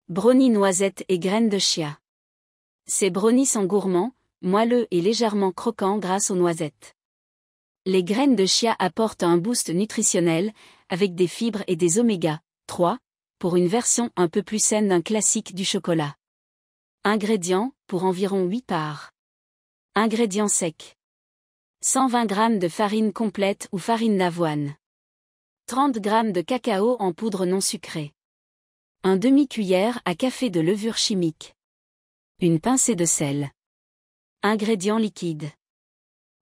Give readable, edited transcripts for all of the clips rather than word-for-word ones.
Brownie noisettes et graines de chia. Ces brownies sont gourmands, moelleux et légèrement croquants grâce aux noisettes. Les graines de chia apportent un boost nutritionnel, avec des fibres et des oméga 3, pour une version un peu plus saine d'un classique du chocolat. Ingrédients, pour environ 8 parts. Ingrédients secs. 120 g de farine complète ou farine d'avoine. 30 g de cacao en poudre non sucrée. Un demi-cuillère à café de levure chimique. Une pincée de sel. Ingrédients liquides.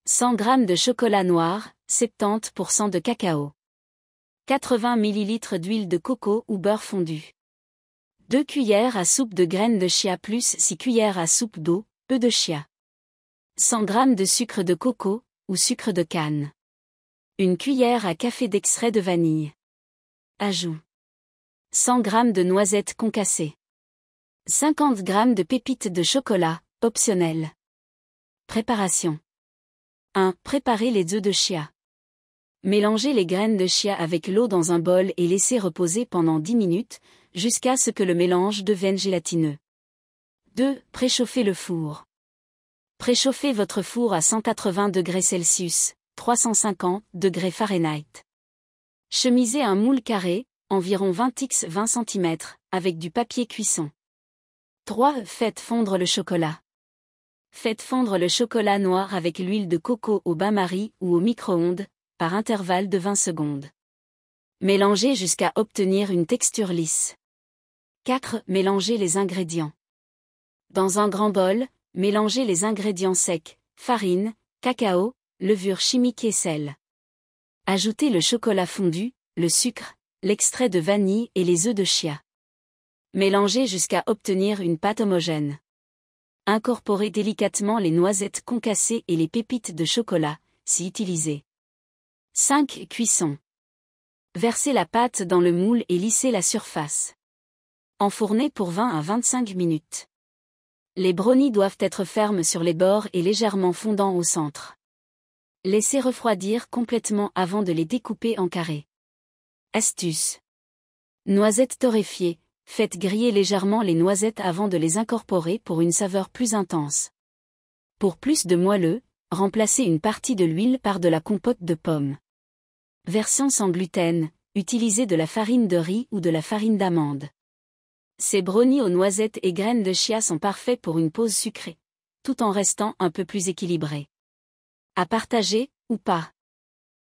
100 g de chocolat noir, 70% de cacao. 80 ml d'huile de coco ou beurre fondu. 2 cuillères à soupe de graines de chia plus 6 cuillères à soupe d'eau, œufs de chia. 100 g de sucre de coco, ou sucre de canne. Une cuillère à café d'extrait de vanille. Ajout. 100 g de noisettes concassées. 50 g de pépites de chocolat, optionnel. Préparation. 1. Préparer les œufs de chia. Mélangez les graines de chia avec l'eau dans un bol et laissez reposer pendant 10 minutes, jusqu'à ce que le mélange devienne gélatineux. 2. Préchauffez le four. Préchauffez votre four à 180 degrés Celsius, 350 degrés Fahrenheit. Chemisez un moule carré, environ 20 x 20 cm, avec du papier cuisson. 3. Faites fondre le chocolat. Faites fondre le chocolat noir avec l'huile de coco au bain-marie ou au micro-ondes, par intervalle de 20 secondes. Mélangez jusqu'à obtenir une texture lisse. 4. Mélangez les ingrédients. Dans un grand bol, mélangez les ingrédients secs, farine, cacao, levure chimique et sel. Ajoutez le chocolat fondu, le sucre, l'extrait de vanille et les œufs de chia. Mélangez jusqu'à obtenir une pâte homogène. Incorporez délicatement les noisettes concassées et les pépites de chocolat, si utilisées. 5. Cuisson. Versez la pâte dans le moule et lissez la surface. Enfournez pour 20 à 25 minutes. Les brownies doivent être fermes sur les bords et légèrement fondants au centre. Laissez refroidir complètement avant de les découper en carrés. Astuce. Noisettes torréfiées. Faites griller légèrement les noisettes avant de les incorporer pour une saveur plus intense. Pour plus de moelleux, remplacez une partie de l'huile par de la compote de pommes. Version sans gluten, utilisez de la farine de riz ou de la farine d'amande. Ces brownies aux noisettes et graines de chia sont parfaits pour une pause sucrée, tout en restant un peu plus équilibrés. À partager, ou pas.